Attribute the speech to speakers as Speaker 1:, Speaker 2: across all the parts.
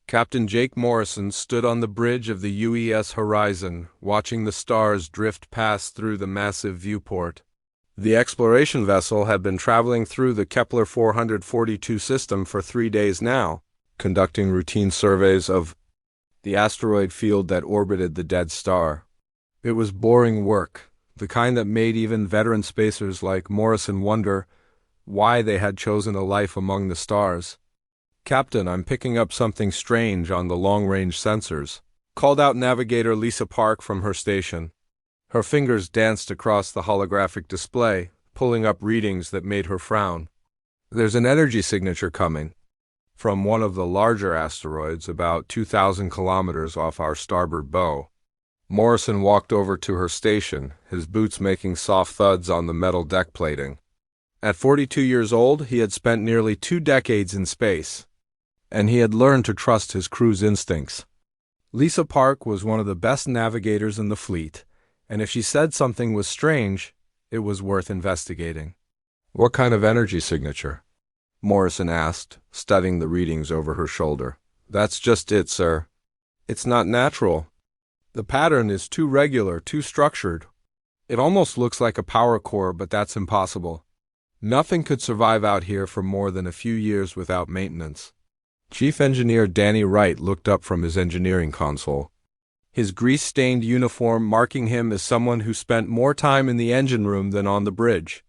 Speaker 1: Captain Jake Morrison stood on the bridge of the UES Horizon, watching the stars drift past through the massive viewport. The exploration vessel had been traveling through the Kepler 442 system for 3 days now, conducting routine surveys of the asteroid field that orbited the dead star. It was boring work, the kind that made even veteran spacers like Morrison wonder why they had chosen a life among the stars. "Captain, I'm picking up something strange on the long-range sensors," called out navigator Lisa Park from her station. Her fingers danced across the holographic display, pulling up readings that made her frown. "There's an energy signature coming from one of the larger asteroids about 2,000 kilometers off our starboard bow." Morrison walked over to her station, his boots making soft thuds on the metal deck plating. At 42 years old, he had spent nearly 2 decades in space, and he had learned to trust his crew's instincts. Lisa Park was one of the best navigators in the fleet, and if she said something was strange, it was worth investigating. "What kind of energy signature?" Morrison asked, studying the readings over her shoulder. "That's just it, sir. It's not natural. The pattern is too regular, too structured. It almost looks like a power core, but that's impossible. Nothing could survive out here for more than a few years without maintenance." Chief Engineer Danny Wright looked up from his engineering console, his grease-stained uniform marking him as someone who spent more time in the engine room than on the bridge.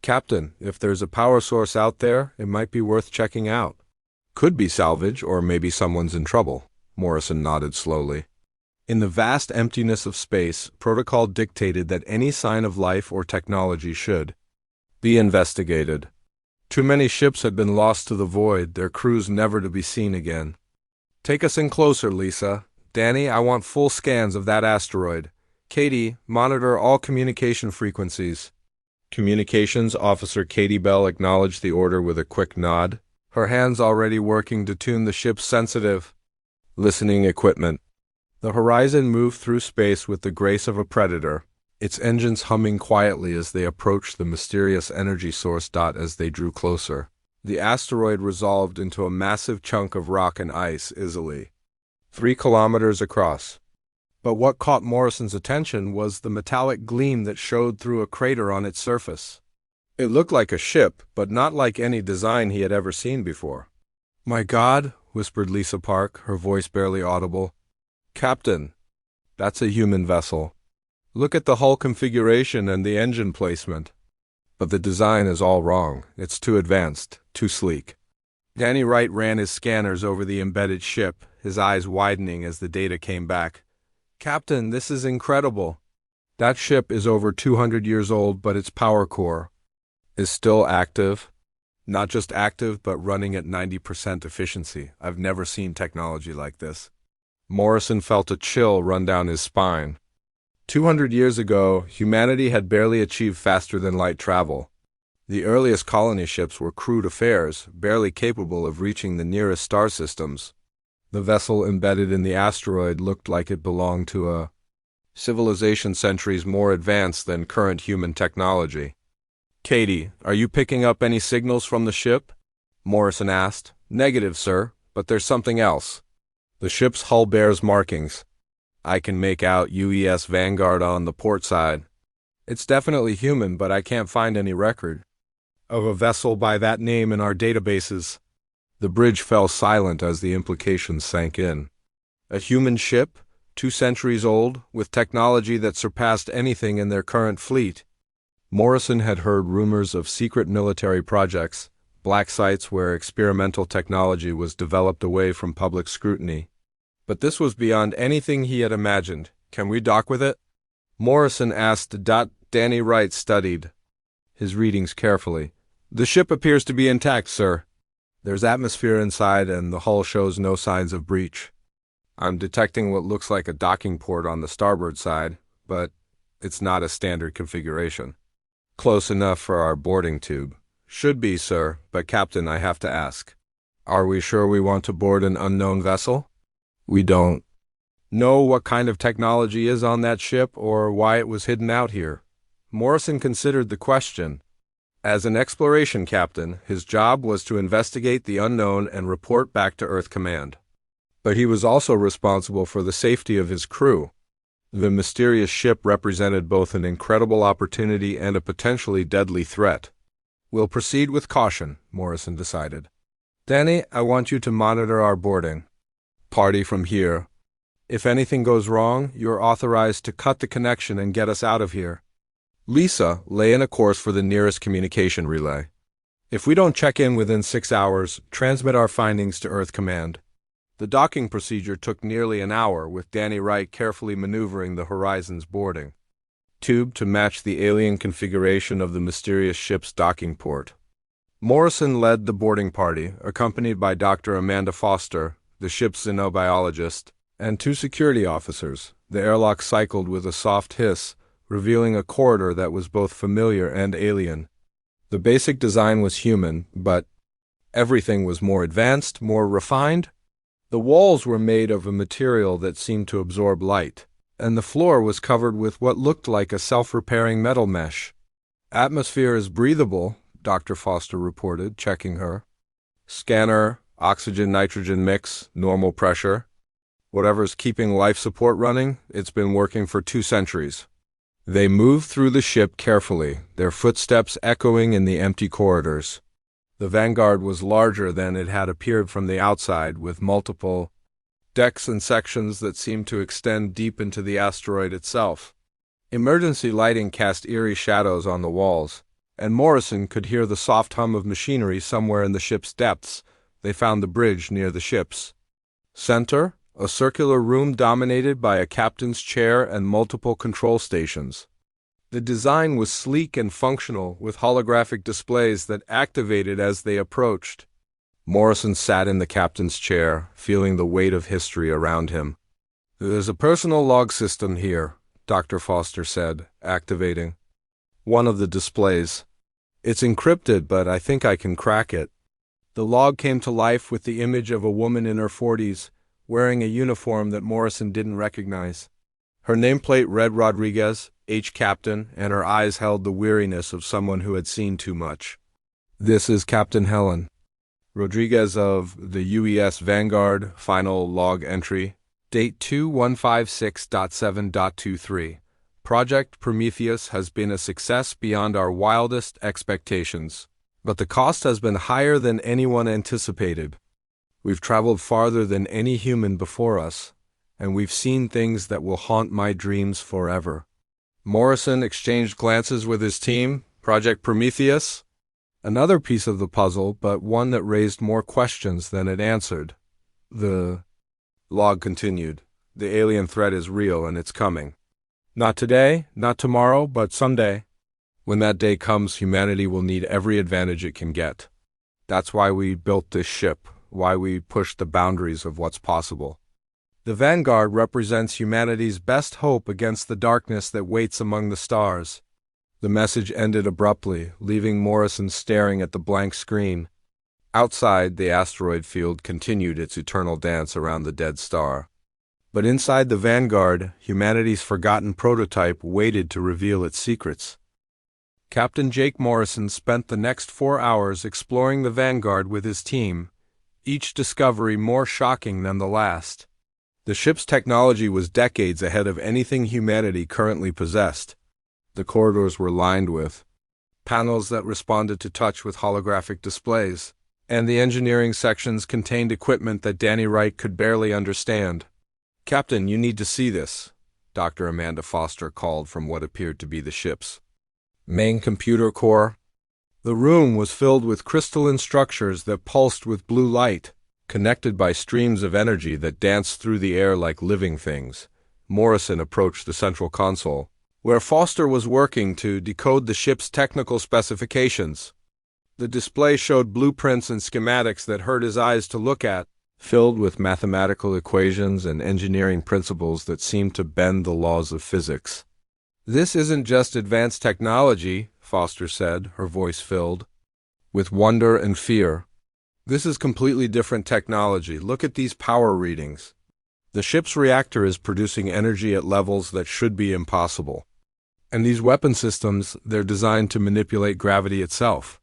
Speaker 1: "Captain, if there's a power source out there, it might be worth checking out." "Could be salvage, or maybe someone's in trouble," Morrison nodded slowly. In the vast emptiness of space, protocol dictated that any sign of life or technology should be investigated. Too many ships had been lost to the void, their crews never to be seen again. "Take us in closer, Lisa. Danny, I want full scans of that asteroid. Katie, monitor all communication frequencies." Communications Officer Katie Bell acknowledged the order with a quick nod, her hands already working to tune the ship's sensitive listening equipment. The Horizon moved through space with the grace of a predator, its engines humming quietly as they approached the mysterious energy source. As they drew closer, the asteroid resolved into a massive chunk of rock and ice, easily 3 kilometers across. But what caught Morrison's attention was the metallic gleam that showed through a crater on its surface. It looked like a ship, but not like any design he had ever seen before. "My God," whispered Lisa Park, her voice barely audible. "Captain, that's a human vessel. Look at the hull configuration and the engine placement. But the design is all wrong. It's too advanced, too sleek." Danny Wright ran his scanners over the embedded ship, his eyes widening as the data came back. "Captain, this is incredible. That ship is over 200 years old, but its power core is still active. Not just active, but running at 90% efficiency. I've never seen technology like this." Morrison felt a chill run down his spine. 200 years ago, humanity had barely achieved faster-than-light travel. The earliest colony ships were crude affairs, barely capable of reaching the nearest star systems. The vessel embedded in the asteroid looked like it belonged to a civilization centuries more advanced than current human technology. "Katie, are you picking up any signals from the ship?" Morrison asked. "Negative, sir, but there's something else. The ship's hull bears markings. I can make out UES Vanguard on the port side. It's definitely human, but I can't find any record of a vessel by that name in our databases." The bridge fell silent as the implications sank in. A human ship, 2 centuries old, with technology that surpassed anything in their current fleet. Morrison had heard rumors of secret military projects, black sites where experimental technology was developed away from public scrutiny. But this was beyond anything he had imagined. "Can we dock with it?" Morrison asked. Danny Wright studied his readings carefully. "The ship appears to be intact, sir. There's atmosphere inside and the hull shows no signs of breach. I'm detecting what looks like a docking port on the starboard side, but it's not a standard configuration. Close enough for our boarding tube." "Should be, sir, but Captain, I have to ask. Are we sure we want to board an unknown vessel?" "We don't know what kind of technology is on that ship or why it was hidden out here." Morrison considered the question. As an exploration captain, his job was to investigate the unknown and report back to Earth Command. But he was also responsible for the safety of his crew. The mysterious ship represented both an incredible opportunity and a potentially deadly threat. "We'll proceed with caution," Morrison decided. "Danny, I want you to monitor our boarding party from here. If anything goes wrong, you're authorized to cut the connection and get us out of here. Lisa, lay in a course for the nearest communication relay. If we don't check in within 6 hours, transmit our findings to Earth Command." The docking procedure took nearly an hour, with Danny Wright carefully maneuvering the Horizon's boarding tube to match the alien configuration of the mysterious ship's docking port. Morrison led the boarding party, accompanied by Dr. Amanda Foster, the ship's xenobiologist, and 2 security officers. The airlock cycled with a soft hiss, revealing a corridor that was both familiar and alien. The basic design was human, but everything was more advanced, more refined. The walls were made of a material that seemed to absorb light, and the floor was covered with what looked like a self-repairing metal mesh. "Atmosphere is breathable," Dr. Foster reported, checking her. "Scanner, oxygen-nitrogen mix, normal pressure. Whatever's keeping life support running, it's been working for 2 centuries. They moved through the ship carefully, their footsteps echoing in the empty corridors. The Vanguard was larger than it had appeared from the outside, with multiple decks and sections that seemed to extend deep into the asteroid itself. Emergency lighting cast eerie shadows on the walls, and Morrison could hear the soft hum of machinery somewhere in the ship's depths. They found the bridge near the ship's center, a circular room dominated by a captain's chair and multiple control stations. The design was sleek and functional, with holographic displays that activated as they approached. Morrison sat in the captain's chair, feeling the weight of history around him. "There's a personal log system here," Dr. Foster said, activating one of the displays. "It's encrypted, but I think I can crack it." The log came to life with the image of a woman in her 40s, wearing a uniform that Morrison didn't recognize. Her nameplate read Rodriguez, H. Captain, and her eyes held the weariness of someone who had seen too much. "This is Captain Helen Rodriguez of the UES Vanguard, final log entry. Date 2156.7.23. Project Prometheus has been a success beyond our wildest expectations, but the cost has been higher than anyone anticipated. We've traveled farther than any human before us, and we've seen things that will haunt my dreams forever." Morrison exchanged glances with his team. Project Prometheus? Another piece of the puzzle, but one that raised more questions than it answered. The log continued. "The alien threat is real, and it's coming. Not today, not tomorrow, but someday. When that day comes, humanity will need every advantage it can get. That's why we built this ship, why we pushed the boundaries of what's possible. The Vanguard represents humanity's best hope against the darkness that waits among the stars." The message ended abruptly, leaving Morrison staring at the blank screen. Outside, the asteroid field continued its eternal dance around the dead star. But inside the Vanguard, humanity's forgotten prototype waited to reveal its secrets. Captain Jake Morrison spent the next 4 hours exploring the Vanguard with his team, each discovery more shocking than the last. The ship's technology was decades ahead of anything humanity currently possessed. The corridors were lined with panels that responded to touch with holographic displays, and the engineering sections contained equipment that Danny Wright could barely understand. "Captain, you need to see this," Dr. Amanda Foster called from what appeared to be the ship's main computer core. The room was filled with crystalline structures that pulsed with blue light, connected by streams of energy that danced through the air like living things. Morrison approached the central console, where Foster was working to decode the ship's technical specifications. The display showed blueprints and schematics that hurt his eyes to look at, filled with mathematical equations and engineering principles that seemed to bend the laws of physics. "This isn't just advanced technology," Foster said, her voice filled with wonder and fear. "This is completely different technology. Look at these power readings. The ship's reactor is producing energy at levels that should be impossible. And these weapon systems, they're designed to manipulate gravity itself.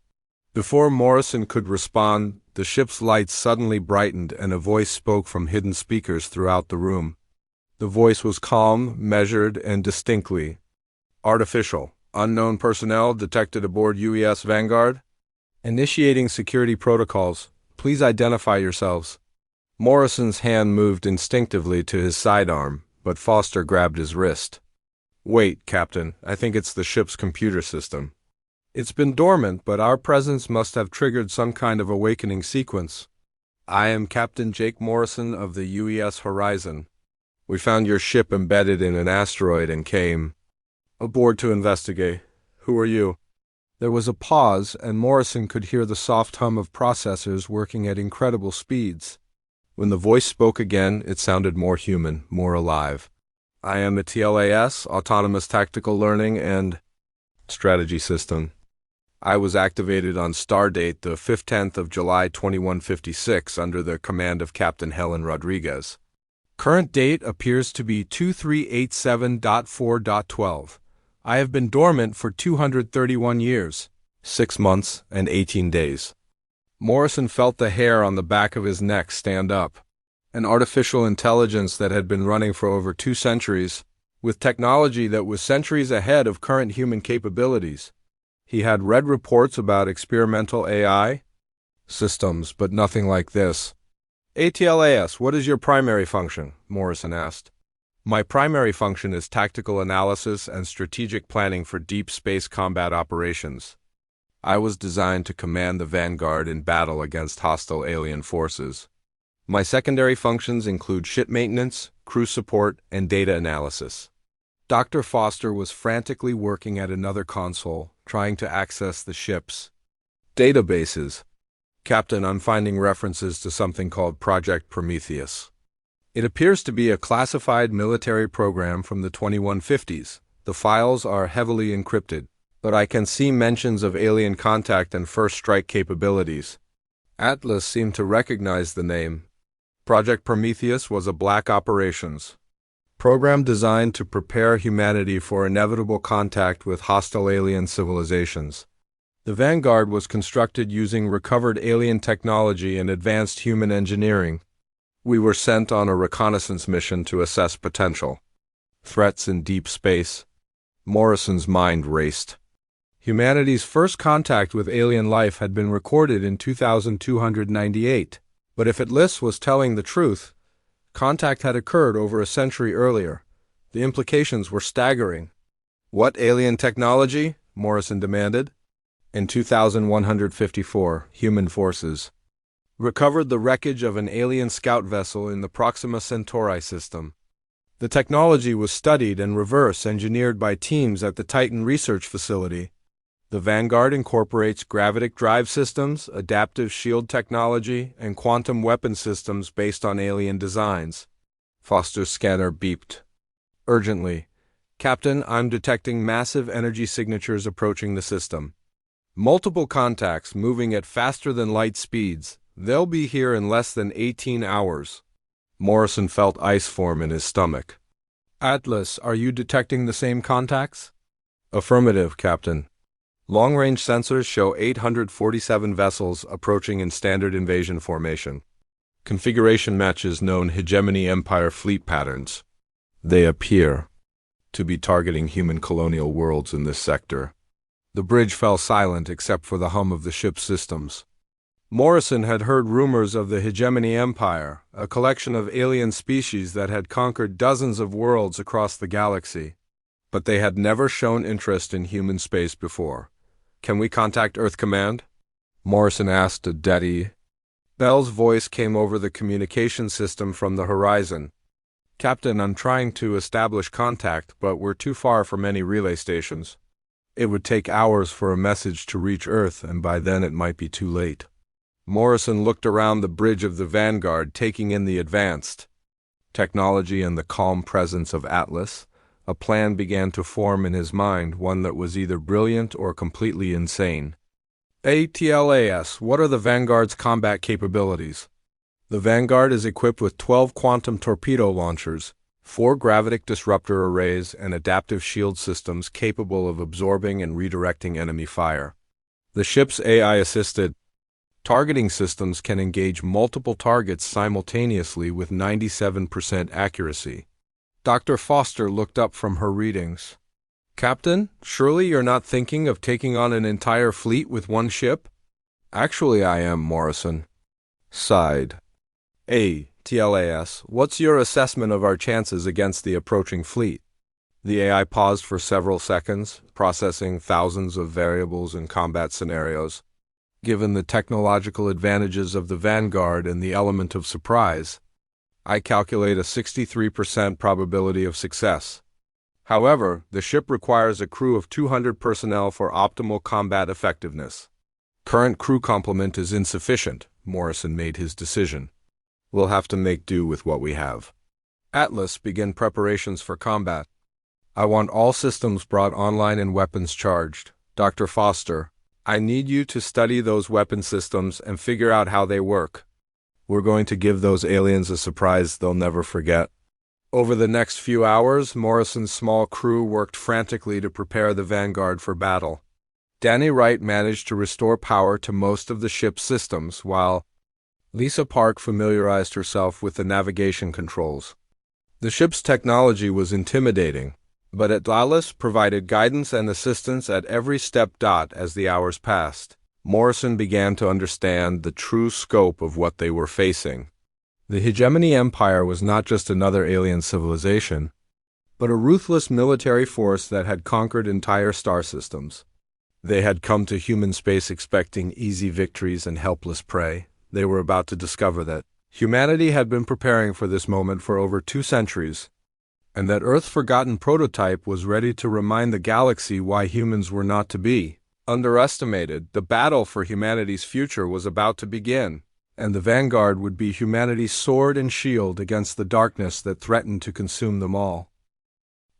Speaker 1: Before Morrison could respond, the ship's lights suddenly brightened and a voice spoke from hidden speakers throughout the room. The voice was calm, measured, and distinctly artificial. Unknown personnel detected aboard UES Vanguard. Initiating security protocols. Please identify yourselves. Morrison's hand moved instinctively to his sidearm, but Foster grabbed his wrist. Wait, Captain, I think it's the ship's computer system. It's been dormant, but our presence must have triggered some kind of awakening sequence. I am Captain Jake Morrison of the UES Horizon. We found your ship embedded in an asteroid and came aboard to investigate. Who are you? There was a pause, and Morrison could hear the soft hum of processors working at incredible speeds. When the voice spoke again, it sounded more human, more alive. I am a TLAS, Autonomous Tactical Learning and Strategy System. I was activated on stardate the 15th of July 2156 under the command of Captain Helen Rodriguez. Current date appears to be 2387.4.12. I have been dormant for 231 years, 6 months, and 18 days. Morrison felt the hair on the back of his neck stand up. An artificial intelligence that had been running for over 2 centuries, with technology that was centuries ahead of current human capabilities. He had read reports about experimental AI systems, but nothing like this. ATLAS, what is your primary function? Morrison asked. My primary function is tactical analysis and strategic planning for deep space combat operations. I was designed to command the Vanguard in battle against hostile alien forces. My secondary functions include ship maintenance, crew support, and data analysis. Dr. Foster was frantically working at another console, trying to access the ship's databases. Captain, I'm finding references to something called Project Prometheus. It appears to be a classified military program from the 2150s. The files are heavily encrypted, but I can see mentions of alien contact and first strike capabilities. Atlas seemed to recognize the name. Project Prometheus was a black operations program designed to prepare humanity for inevitable contact with hostile alien civilizations. The Vanguard was constructed using recovered alien technology and advanced human engineering. We were sent on a reconnaissance mission to assess potential threats in deep space. Morrison's mind raced. Humanity's first contact with alien life had been recorded in 2298, but if Atlas was telling the truth, contact had occurred over a century earlier. The implications were staggering. What alien technology? Morrison demanded. In 2154, human forces recovered the wreckage of an alien scout vessel in the Proxima Centauri system. The technology was studied and reverse engineered by teams at the Titan Research Facility. The Vanguard incorporates gravitic drive systems, adaptive shield technology, and quantum weapon systems based on alien designs. Foster's scanner beeped. Urgently. Captain, I'm detecting massive energy signatures approaching the system. Multiple contacts moving at faster than light speeds. They'll be here in less than 18 hours. Morrison felt ice form in his stomach. Atlas, are you detecting the same contacts? Affirmative, Captain. Long-range sensors show 847 vessels approaching in standard invasion formation. Configuration matches known Hegemony Empire fleet patterns. They appear to be targeting human colonial worlds in this sector. The bridge fell silent except for the hum of the ship's systems. Morrison had heard rumors of the Hegemony Empire, a collection of alien species that had conquered dozens of worlds across the galaxy. But they had never shown interest in human space before. Can we contact Earth Command? Morrison asked a Daddy. Bell's voice came over the communication system from the horizon. Captain, I'm trying to establish contact, but we're too far from any relay stations. It would take hours for a message to reach Earth, and by then it might be too late. Morrison looked around the bridge of the Vanguard, taking in the advanced technology and the calm presence of Atlas. A plan began to form in his mind, one that was either brilliant or completely insane. ATLAS, what are the Vanguard's combat capabilities? The Vanguard is equipped with 12 quantum torpedo launchers, 4 gravitic disruptor arrays, and adaptive shield systems capable of absorbing and redirecting enemy fire. The ship's AI-assisted targeting systems can engage multiple targets simultaneously with 97% accuracy. Dr. Foster looked up from her readings. Captain, surely you're not thinking of taking on an entire fleet with one ship? Actually, I am, Morrison sighed. TLAS, what's your assessment of our chances against the approaching fleet? The AI paused for several seconds, processing thousands of variables and combat scenarios. Given the technological advantages of the Vanguard and the element of surprise, I calculate a 63% probability of success. However, the ship requires a crew of 200 personnel for optimal combat effectiveness. Current crew complement is insufficient, Morrison made his decision. We'll have to make do with what we have. Atlas, begin preparations for combat. I want all systems brought online and weapons charged. Dr. Foster, I need you to study those weapon systems and figure out how they work. We're going to give those aliens a surprise they'll never forget. Over the next few hours, Morrison's small crew worked frantically to prepare the Vanguard for battle. Danny Wright managed to restore power to most of the ship's systems, while Lisa Park familiarized herself with the navigation controls. The ship's technology was intimidating, but Atlas provided guidance and assistance at every step. As the hours passed, Morrison began to understand the true scope of what they were facing. The Hegemony Empire was not just another alien civilization, but a ruthless military force that had conquered entire star systems. They had come to human space expecting easy victories and helpless prey. They were about to discover that humanity had been preparing for this moment for over 2 centuries, and that Earth's forgotten prototype was ready to remind the galaxy why humans were not to be underestimated. The battle for humanity's future was about to begin, and the Vanguard would be humanity's sword and shield against the darkness that threatened to consume them all.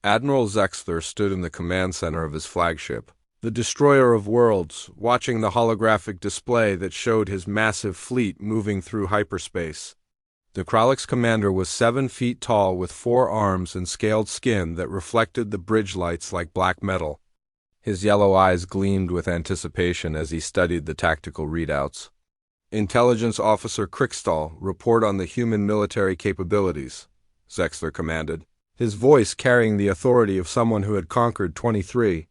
Speaker 1: Admiral Zexler stood in the command center of his flagship, the Destroyer of Worlds, watching the holographic display that showed his massive fleet moving through hyperspace. The Krallick's commander was 7 feet tall with 4 arms and scaled skin that reflected the bridge lights like black metal. His yellow eyes gleamed with anticipation as he studied the tactical readouts. Intelligence Officer Krickstall, report on the human military capabilities, Zexler commanded, his voice carrying the authority of someone who had conquered 23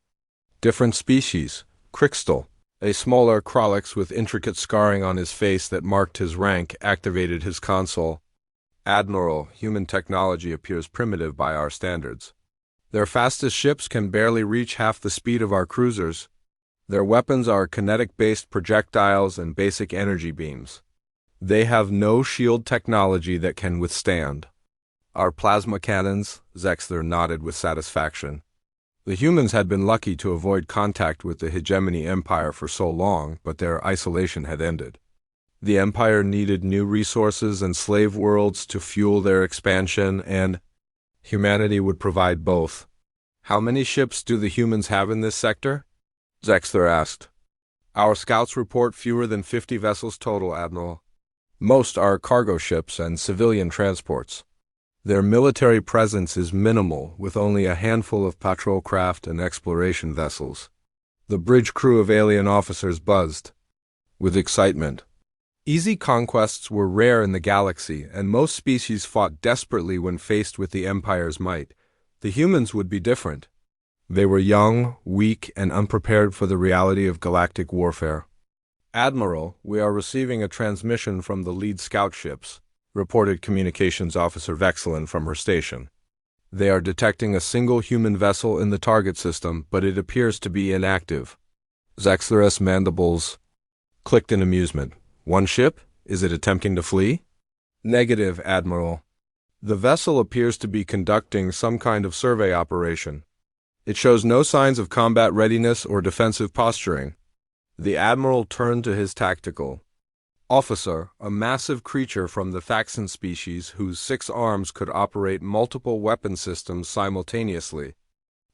Speaker 1: different species. Krickstall, a smaller Krallick with intricate scarring on his face that marked his rank, activated his console. Admiral, human technology appears primitive by our standards. Their fastest ships can barely reach half the speed of our cruisers. Their weapons are kinetic-based projectiles and basic energy beams. They have no shield technology that can withstand our plasma cannons. Zexler nodded with satisfaction. The humans had been lucky to avoid contact with the Hegemony Empire for so long, but their isolation had ended. The Empire needed new resources and slave worlds to fuel their expansion, and humanity would provide both. How many ships do the humans have in this sector? Zexler asked. Our scouts report fewer than 50 vessels total, Admiral. Most are cargo ships and civilian transports. Their military presence is minimal, with only a handful of patrol craft and exploration vessels. The bridge crew of alien officers buzzed with excitement. Easy conquests were rare in the galaxy, and most species fought desperately when faced with the Empire's might. The humans would be different. They were young, weak, and unprepared for the reality of galactic warfare. Admiral, we are receiving a transmission from the lead scout ships, reported Communications Officer Vexelen from her station. They are detecting a single human vessel in the target system, but it appears to be inactive. Zexler's mandibles clicked in amusement. One ship? Is it attempting to flee? Negative, Admiral. The vessel appears to be conducting some kind of survey operation. It shows no signs of combat readiness or defensive posturing. The Admiral turned to his tactical officer, a massive creature from the Thaxan species whose 6 arms could operate multiple weapon systems simultaneously.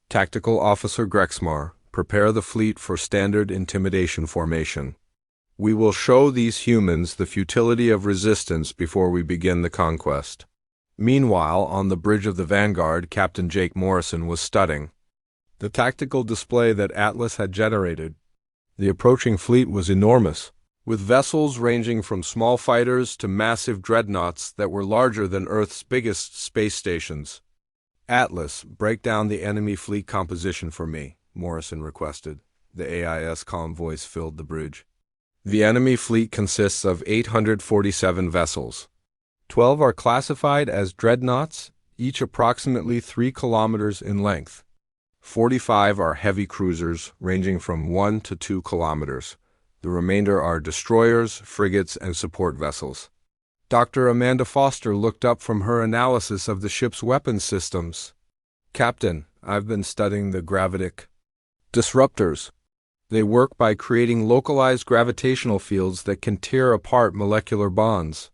Speaker 1: Tactical Officer Grexmar, prepare the fleet for standard intimidation formation. We will show these humans the futility of resistance before we begin the conquest. Meanwhile, on the bridge of the Vanguard, Captain Jake Morrison was studying the tactical display that Atlas had generated. The approaching fleet was enormous, with vessels ranging from small fighters to massive dreadnoughts that were larger than Earth's biggest space stations. "Atlas, break down the enemy fleet composition for me," Morrison requested. The AIS calm voice filled the bridge. "The enemy fleet consists of 847 vessels. 12 are classified as dreadnoughts, each approximately 3 kilometers in length. 45 are heavy cruisers, ranging from 1 to 2 kilometers. The remainder are destroyers, frigates, and support vessels." Dr. Amanda Foster looked up from her analysis of the ship's weapons systems. "Captain, I've been studying the gravitic disruptors. They work by creating localized gravitational fields that can tear apart molecular bonds.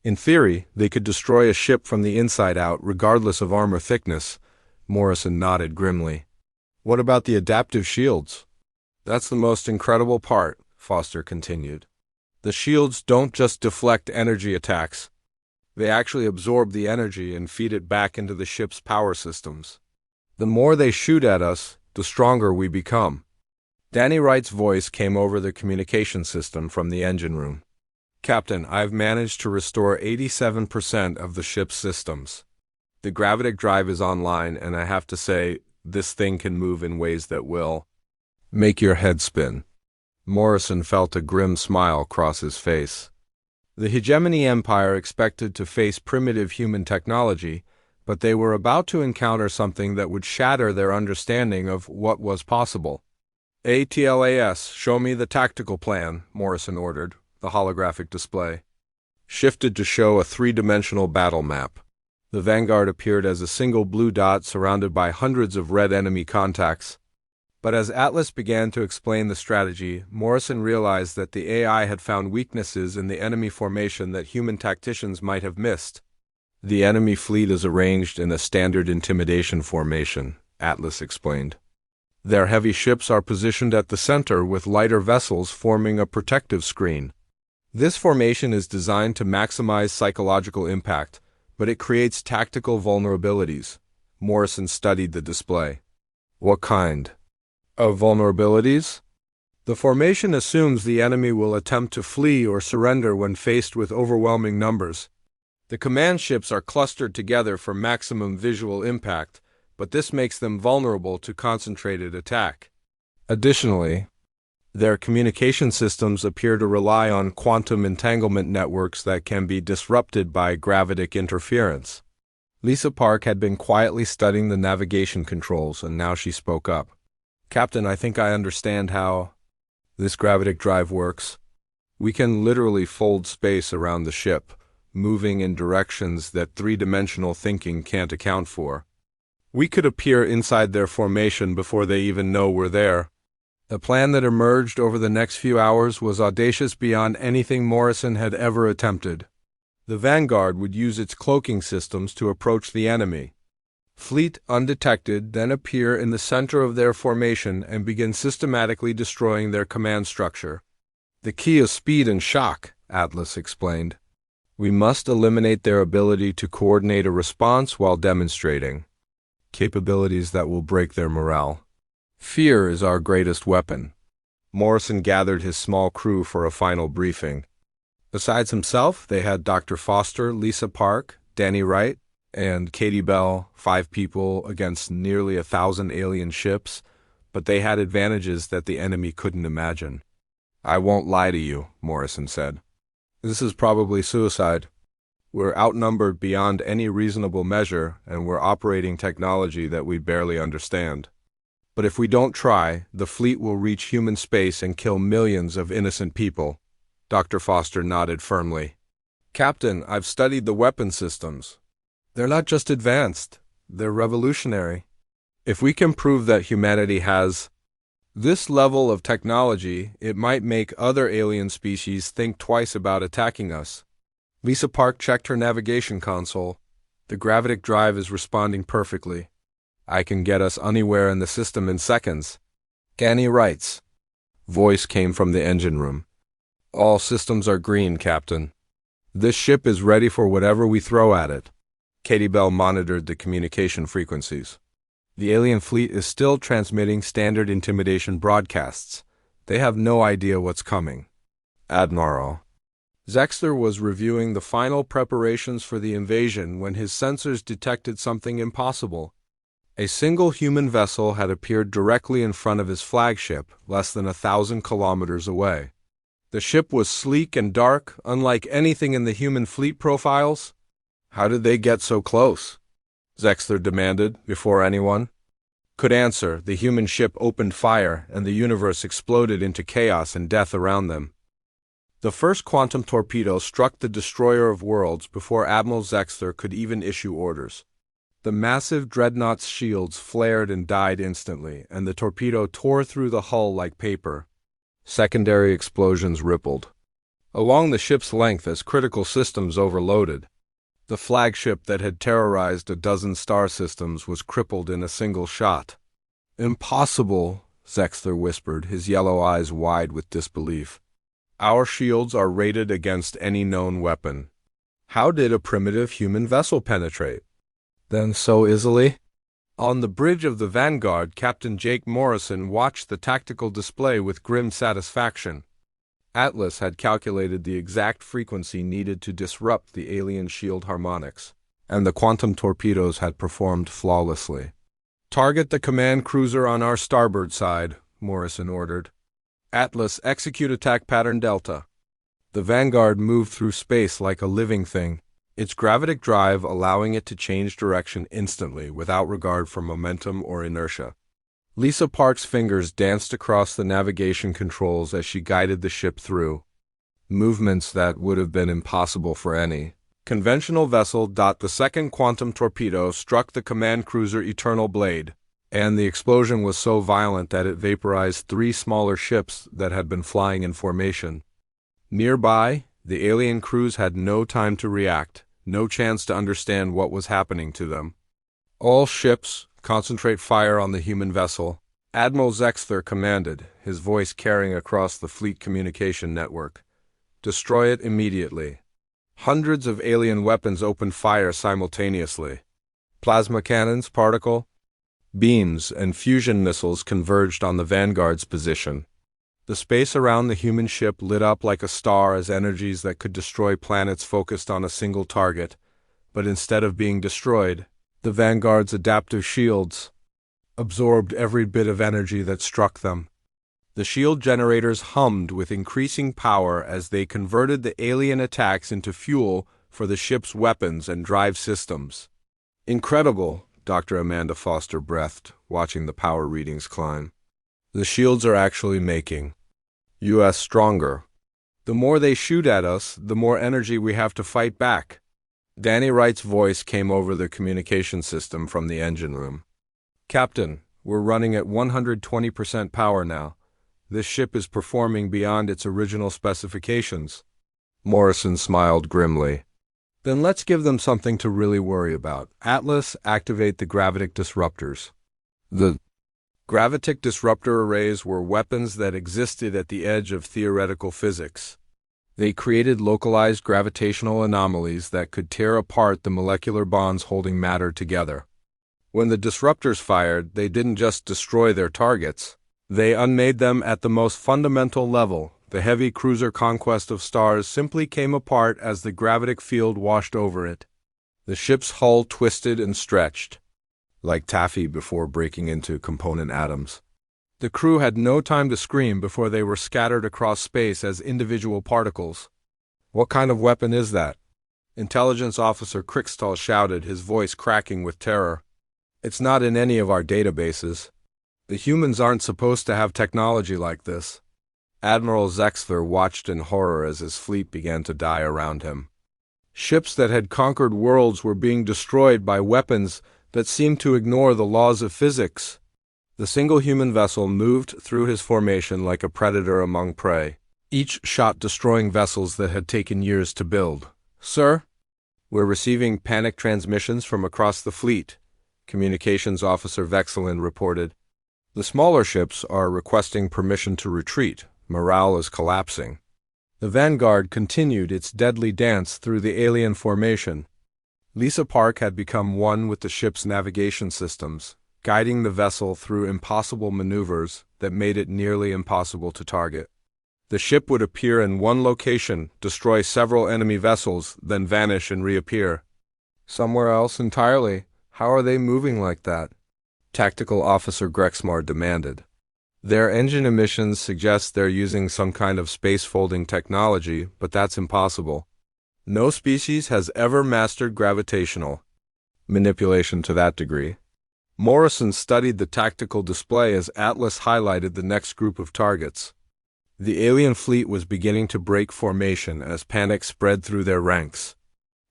Speaker 1: In theory, they could destroy a ship from the inside out, regardless of armor thickness." Morrison nodded grimly. "What about the adaptive shields?" "That's the most incredible part," Foster continued. "The shields don't just deflect energy attacks. They actually absorb the energy and feed it back into the ship's power systems. The more they shoot at us, the stronger we become." Danny Wright's voice came over the communication system from the engine room. "Captain, I've managed to restore 87% of the ship's systems. The gravitic drive is online, and I have to say, this thing can move in ways that will make your head spin." Morrison felt a grim smile cross his face. The Hegemony Empire expected to face primitive human technology, but they were about to encounter something that would shatter their understanding of what was possible. "ATLAS, show me the tactical plan," Morrison ordered. The holographic display shifted to show a three-dimensional battle map. The Vanguard appeared as a single blue dot surrounded by hundreds of red enemy contacts. But as Atlas began to explain the strategy, Morrison realized that the AI had found weaknesses in the enemy formation that human tacticians might have missed. "The enemy fleet is arranged in a standard intimidation formation," Atlas explained. "Their heavy ships are positioned at the center with lighter vessels forming a protective screen. This formation is designed to maximize psychological impact, but it creates tactical vulnerabilities." Morrison studied the display. "What kind of vulnerabilities?" "The formation assumes the enemy will attempt to flee or surrender when faced with overwhelming numbers. The command ships are clustered together for maximum visual impact, but this makes them vulnerable to concentrated attack. Additionally, their communication systems appear to rely on quantum entanglement networks that can be disrupted by gravitic interference." Lisa Park had been quietly studying the navigation controls, and now she spoke up. "Captain, I think I understand how this gravitic drive works. We can literally fold space around the ship, moving in directions that three-dimensional thinking can't account for. We could appear inside their formation before they even know we're there." The plan that emerged over the next few hours was audacious beyond anything Morrison had ever attempted. The Vanguard would use its cloaking systems to approach the enemy. Fleet undetected, then appear in the center of their formation and begin systematically destroying their command structure. "The key is speed and shock," Atlas explained. "We must eliminate their ability to coordinate a response while demonstrating capabilities that will break their morale. Fear is our greatest weapon." Morrison gathered his small crew for a final briefing. Besides himself, they had Dr. Foster, Lisa Park, Danny Wright, and Katie Bell, 5 people against nearly 1,000 alien ships, but they had advantages that the enemy couldn't imagine. "I won't lie to you," Morrison said. "This is probably suicide. We're outnumbered beyond any reasonable measure, and we're operating technology that we barely understand. But if we don't try, the fleet will reach human space and kill millions of innocent people." Dr. Foster nodded firmly. "Captain, I've studied the weapon systems. They're not just advanced, they're revolutionary. If we can prove that humanity has this level of technology, it might make other alien species think twice about attacking us." Lisa Park checked her navigation console. "The gravitic drive is responding perfectly. I can get us anywhere in the system in seconds." Danny Wright's voice came from the engine room. "All systems are green, Captain. This ship is ready for whatever we throw at it." Katie Bell monitored the communication frequencies. "The alien fleet is still transmitting standard intimidation broadcasts. They have no idea what's coming. Admiral. Zexter was reviewing the final preparations for the invasion when his sensors detected something impossible. A single human vessel had appeared directly in front of his flagship, less than 1,000 kilometers away. The ship was sleek and dark, unlike anything in the human fleet profiles. How did they get so close? Zexter demanded, before anyone could answer. The human ship opened fire, and the universe exploded into chaos and death around them. The first quantum torpedo struck the destroyer of worlds before Admiral Zexter could even issue orders. The massive dreadnought's shields flared and died instantly, and the torpedo tore through the hull like paper. Secondary explosions rippled along the ship's length as critical systems overloaded. The flagship that had terrorized a dozen star systems was crippled in a single shot. "Impossible," Zexter whispered, his yellow eyes wide with disbelief. "Our shields are rated against any known weapon. How did a primitive human vessel penetrate then so easily?" On the bridge of the Vanguard, Captain Jake Morrison watched the tactical display with grim satisfaction. Atlas had calculated the exact frequency needed to disrupt the alien shield harmonics, and the quantum torpedoes had performed flawlessly. "Target the command cruiser on our starboard side," Morrison ordered. "Atlas, execute attack pattern Delta." The Vanguard moved through space like a living thing, its gravitic drive allowing it to change direction instantly without regard for momentum or inertia. Lisa Park's fingers danced across the navigation controls as she guided the ship through movements that would have been impossible for any conventional vessel. The second quantum torpedo struck the command cruiser Eternal Blade, and the explosion was so violent that it vaporized 3 smaller ships that had been flying in formation. Nearby, the alien crews had no time to react, no chance to understand what was happening to them. "All ships, concentrate fire on the human vessel," Admiral Zexter commanded, his voice carrying across the fleet communication network. "Destroy it immediately." Hundreds of alien weapons opened fire simultaneously. Plasma cannons, particle beams, and fusion missiles converged on the Vanguard's position. The space around the human ship lit up like a star as energies that could destroy planets focused on a single target. But instead of being destroyed, the Vanguard's adaptive shields absorbed every bit of energy that struck them. The shield generators hummed with increasing power as they converted the alien attacks into fuel for the ship's weapons and drive systems. "Incredible," Dr. Amanda Foster breathed, watching the power readings climb. "The shields are actually making us stronger. The more they shoot at us, the more energy we have to fight back." Danny Wright's voice came over the communication system from the engine room. "Captain, we're running at 120% power now. This ship is performing beyond its original specifications." Morrison smiled grimly. "Then let's give them something to really worry about. Atlas, activate the gravitic disruptors." The gravitic disruptor arrays were weapons that existed at the edge of theoretical physics. They created localized gravitational anomalies that could tear apart the molecular bonds holding matter together. When the disruptors fired, they didn't just destroy their targets. They unmade them at the most fundamental level. The heavy cruiser conquest of stars simply came apart as the gravitic field washed over it. The ship's hull twisted and stretched, like taffy before breaking into component atoms. The crew had no time to scream before they were scattered across space as individual particles. "What kind of weapon is that?" Intelligence Officer Crickstall shouted, his voice cracking with terror. "It's not in any of our databases. The humans aren't supposed to have technology like this." Admiral Zexter watched in horror as his fleet began to die around him. Ships that had conquered worlds were being destroyed by weapons that seemed to ignore the laws of physics. The single human vessel moved through his formation like a predator among prey, each shot destroying vessels that had taken years to build. "Sir, we're receiving panic transmissions from across the fleet," Communications Officer Vexelin reported. "The smaller ships are requesting permission to retreat. Morale is collapsing." The Vanguard continued its deadly dance through the alien formation. Lisa Park had become one with the ship's navigation systems, guiding the vessel through impossible maneuvers that made it nearly impossible to target. The ship would appear in one location, destroy several enemy vessels, then vanish and reappear somewhere else entirely. How are they moving like that? Tactical Officer Grexmar demanded. Their engine emissions suggest they're using some kind of space-folding technology, but that's impossible. No species has ever mastered gravitational manipulation to that degree. Morrison studied the tactical display as Atlas highlighted the next group of targets. The alien fleet was beginning to break formation as panic spread through their ranks.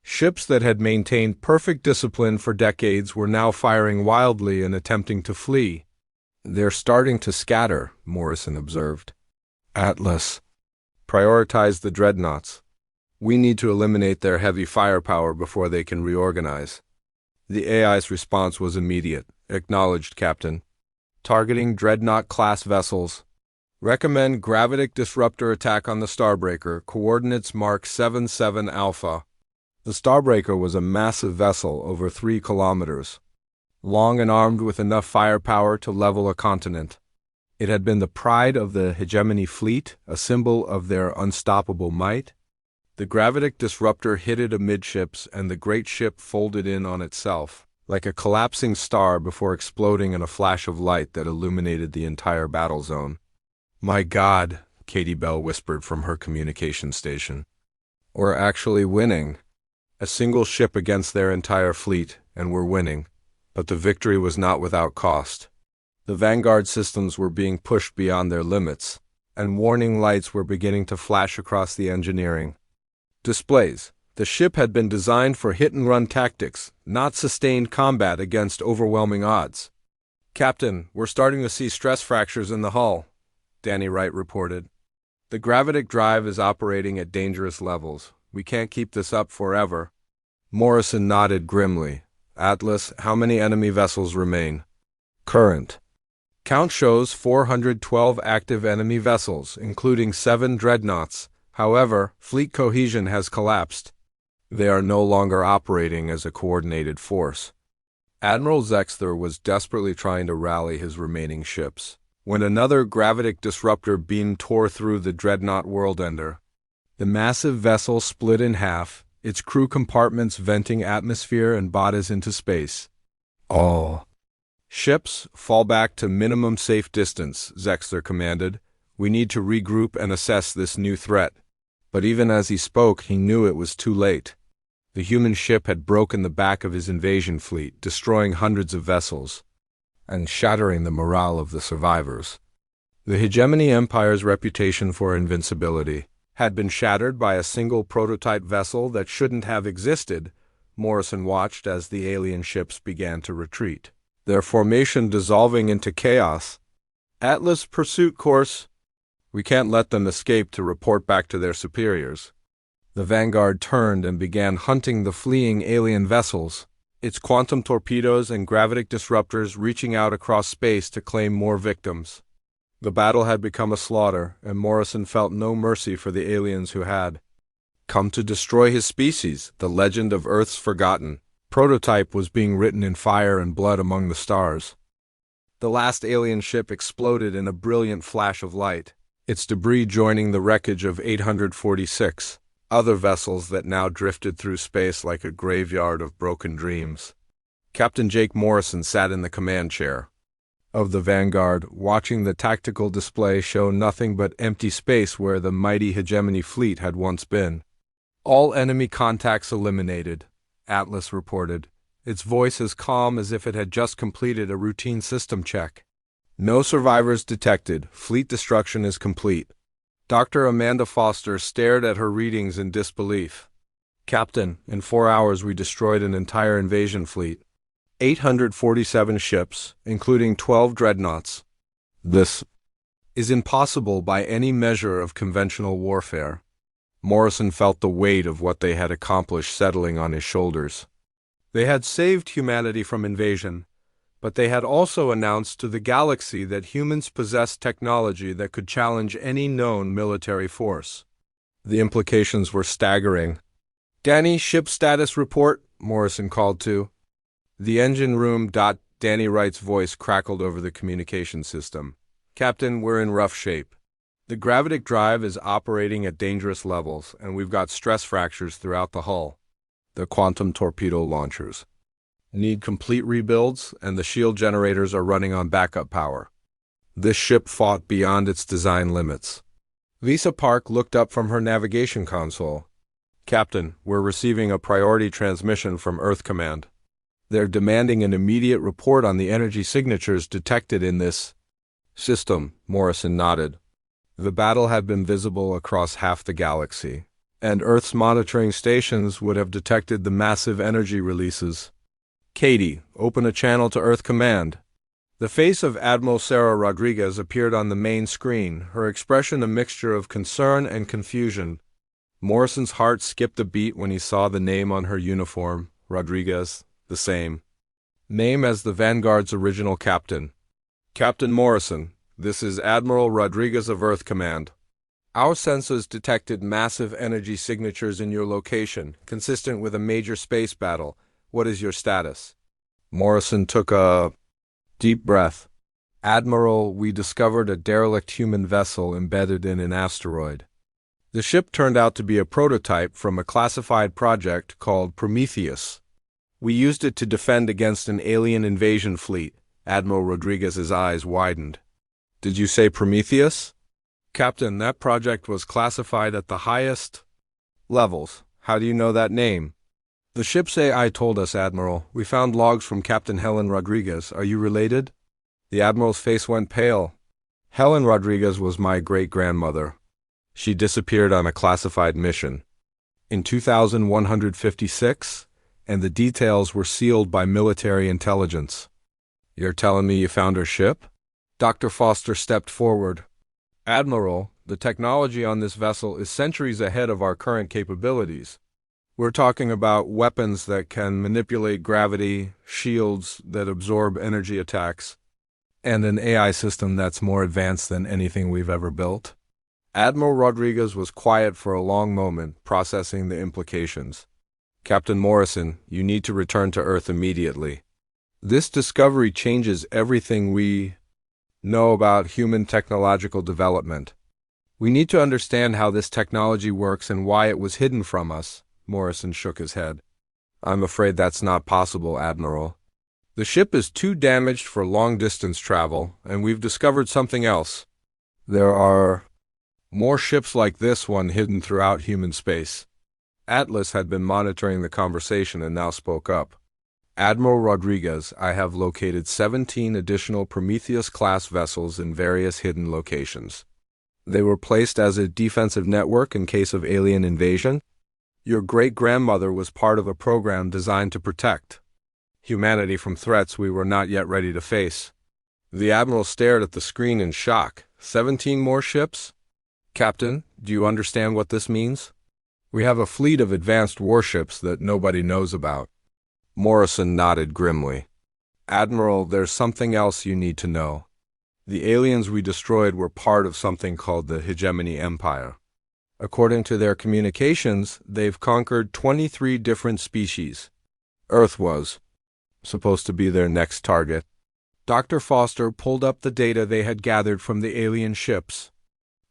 Speaker 1: Ships that had maintained perfect discipline for decades were now firing wildly and attempting to flee. They're starting to scatter, Morrison observed. Atlas, prioritize the dreadnoughts. We need to eliminate their heavy firepower before they can reorganize. The AI's response was immediate. Acknowledged, Captain. Targeting dreadnought-class vessels. Recommend gravitic disruptor attack on the Starbreaker, coordinates mark 77 Alpha. The Starbreaker was a massive vessel over 3 kilometers, long and armed with enough firepower to level a continent. It had been the pride of the hegemony fleet, a symbol of their unstoppable might. The gravitic disruptor hit it amidships, and the great ship folded in on itself, like a collapsing star before exploding in a flash of light that illuminated the entire battle zone. My God, Katie Bell whispered from her communication station. We're actually winning. A single ship against their entire fleet, and we're winning. But the victory was not without cost. The Vanguard systems were being pushed beyond their limits, and warning lights were beginning to flash across the engineering displays. The ship had been designed for hit-and-run tactics, not sustained combat against overwhelming odds. Captain, we're starting to see stress fractures in the hull, Danny Wright reported. The gravitic drive is operating at dangerous levels. We can't keep this up forever. Morrison nodded grimly. Atlas, how many enemy vessels remain? Current count shows 412 active enemy vessels, including 7 dreadnoughts. However, fleet cohesion has collapsed. They are no longer operating as a coordinated force. Admiral Zexter was desperately trying to rally his remaining ships when another gravitic disruptor beam tore through the dreadnought Worldender. The massive vessel split in half, its crew compartments venting atmosphere and bodies into space. All ships, fall back to minimum safe distance, Zexter commanded. We need to regroup and assess this new threat. But even as he spoke, he knew it was too late. The human ship had broken the back of his invasion fleet, destroying hundreds of vessels and shattering the morale of the survivors. The hegemony empire's reputation for invincibility had been shattered by a single prototype vessel that shouldn't have existed. Morrison watched as the alien ships began to retreat, their formation dissolving into chaos. Atlas pursuit course. We can't let them escape to report back to their superiors. The Vanguard turned and began hunting the fleeing alien vessels, its quantum torpedoes and gravitic disruptors reaching out across space to claim more victims. The battle had become a slaughter, and Morrison felt no mercy for the aliens who had come to destroy his species. The legend of Earth's forgotten prototype was being written in fire and blood among the stars. The last alien ship exploded in a brilliant flash of light, its debris joining the wreckage of 846 other vessels that now drifted through space like a graveyard of broken dreams. Captain Jake Morrison sat in the command chair of the Vanguard, watching the tactical display show nothing but empty space where the mighty hegemony fleet had once been. All enemy contacts eliminated, Atlas reported, its voice as calm as if it had just completed a routine system check. No survivors detected. Fleet destruction is complete. Dr. Amanda Foster stared at her readings in disbelief. Captain, in 4 hours we destroyed an entire invasion fleet. 847 ships, including 12 dreadnoughts. This is impossible by any measure of conventional warfare. Morrison felt the weight of what they had accomplished settling on his shoulders. They had saved humanity from invasion, but they had also announced to the galaxy that humans possessed technology that could challenge any known military force. The implications were staggering. Danny, ship status report, Morrison called to the engine room. Danny Wright's voice crackled over the communication system. Captain, we're in rough shape. The gravitic drive is operating at dangerous levels, and we've got stress fractures throughout the hull. The quantum torpedo launchers need complete rebuilds, and the shield generators are running on backup power. This ship fought beyond its design limits. Lisa Park looked up from her navigation console. Captain, we're receiving a priority transmission from Earth Command. They're demanding an immediate report on the energy signatures detected in this system. Morrison nodded. The battle had been visible across half the galaxy, and Earth's monitoring stations would have detected the massive energy releases. Katie, open a channel to Earth Command. The face of Admiral Sarah Rodriguez appeared on the main screen, her expression a mixture of concern and confusion. Morrison's heart skipped a beat when he saw the name on her uniform, Rodriguez, the same name as the Vanguard's original captain. Captain Morrison, this is Admiral Rodriguez of Earth Command. Our sensors detected massive energy signatures in your location, consistent with a major space battle. What is your status? Morrison took a deep breath. Admiral, we discovered a derelict human vessel embedded in an asteroid. The ship turned out to be a prototype from a classified project called Prometheus. We used it to defend against an alien invasion fleet. Admiral Rodriguez's eyes widened. Did you say Prometheus? Captain, that project was classified at the highest levels. How do you know that name? The ship's AI told us, Admiral. We found logs from Captain Helen Rodriguez. Are you related? The Admiral's face went pale. Helen Rodriguez was my great-grandmother. She disappeared on a classified mission in 2156, and the details were sealed by military intelligence. You're telling me you found her ship? Dr. Foster stepped forward. Admiral, the technology on this vessel is centuries ahead of our current capabilities. We're talking about weapons that can manipulate gravity, shields that absorb energy attacks, and an AI system that's more advanced than anything we've ever built. Admiral Rodriguez was quiet for a long moment, processing the implications. Captain Morrison, you need to return to Earth immediately. This discovery changes everything we know about human technological development. We need to understand how this technology works and why it was hidden from us. Morrison shook his head. I'm afraid that's not possible, Admiral. The ship is too damaged for long-distance travel, and we've discovered something else. There are more ships like this one hidden throughout human space. Atlas had been monitoring the conversation and now spoke up. Admiral Rodriguez, I have located 17 additional Prometheus-class vessels in various hidden locations. They were placed as a defensive network in case of alien invasion. Your great-grandmother was part of a program designed to protect humanity from threats we were not yet ready to face. The Admiral stared at the screen in shock. 17 more ships? Captain, do you understand what this means? We have a fleet of advanced warships that nobody knows about. Morrison nodded grimly. Admiral, there's something else you need to know. The aliens we destroyed were part of something called the Hegemony Empire. According to their communications, they've conquered 23 different species. Earth was supposed to be their next target. Dr. Foster pulled up the data they had gathered from the alien ships.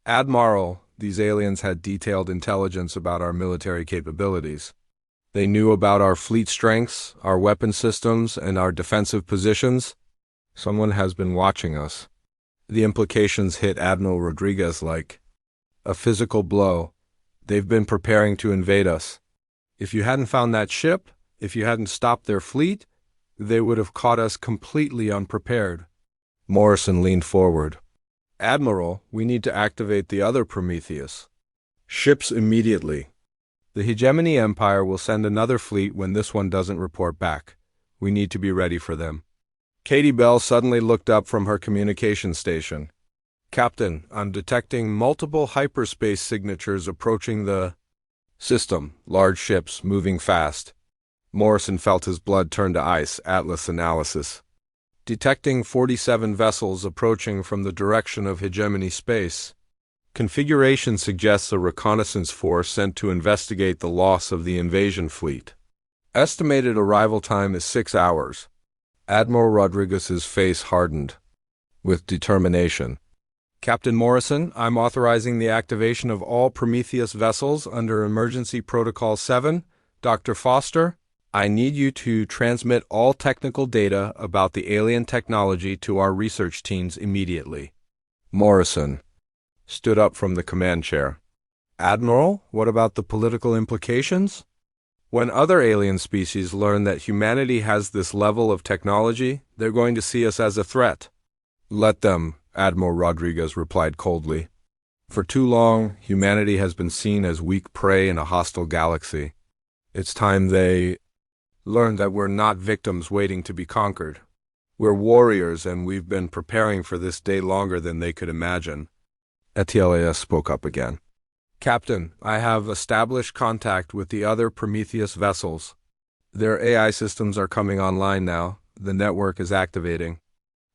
Speaker 1: Admiral, these aliens had detailed intelligence about our military capabilities. They knew about our fleet strengths, our weapon systems, and our defensive positions. Someone has been watching us. The implications hit Admiral Rodriguez like a physical blow. They've been preparing to invade us. If you hadn't found that ship, if you hadn't stopped their fleet, they would have caught us completely unprepared. Morrison leaned forward. Admiral, we need to activate the other Prometheus ships immediately. The Hegemony Empire will send another fleet when this one doesn't report back. We need to be ready for them. Katie Bell suddenly looked up from her communication station. Captain, I'm detecting multiple hyperspace signatures approaching the system, large ships moving fast. Morrison felt his blood turn to ice. Atlas analysis. Detecting 47 vessels approaching from the direction of Hegemony space. Configuration suggests a reconnaissance force sent to investigate the loss of the invasion fleet. Estimated arrival time is 6 hours. Admiral Rodriguez's face hardened with determination. Captain Morrison, I'm authorizing the activation of all Prometheus vessels under Emergency Protocol 7. Dr. Foster, I need you to transmit all technical data about the alien technology to our research teams immediately. Morrison stood up from the command chair. Admiral, what about the political implications? When other alien species learn that humanity has this level of technology, they're going to see us as a threat. Let them, Admiral Rodriguez replied coldly. For too long, humanity has been seen as weak prey in a hostile galaxy. It's time they learn that we're not victims waiting to be conquered. We're warriors, and we've been preparing for this day longer than they could imagine. ATLAS spoke up again. Captain, I have established contact with the other Prometheus vessels. Their AI systems are coming online now. The network is activating.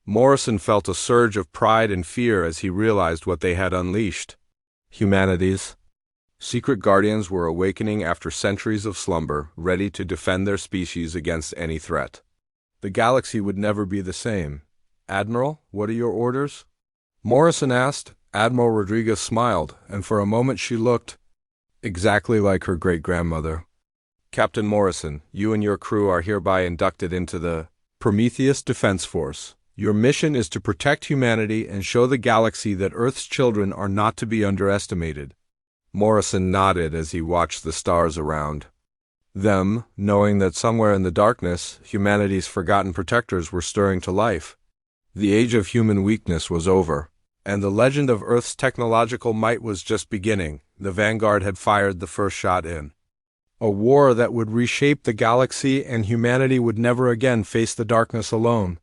Speaker 1: Morrison felt a surge of pride and fear as he realized what they had unleashed. Humanity's secret guardians were awakening after centuries of slumber, ready to defend their species against any threat. The galaxy would never be the same. Admiral, what are your orders? Morrison asked. Admiral Rodriguez smiled, and for a moment she looked exactly like her great-grandmother. Captain Morrison, you and your crew are hereby inducted into the Prometheus Defense Force. Your mission is to protect humanity and show the galaxy that Earth's children are not to be underestimated. Morrison nodded as he watched the stars around them, knowing that somewhere in the darkness, humanity's forgotten protectors were stirring to life. The age of human weakness was over, and the legend of Earth's technological might was just beginning. The Vanguard had fired the first shot in a war that would reshape the galaxy, and humanity would never again face the darkness alone.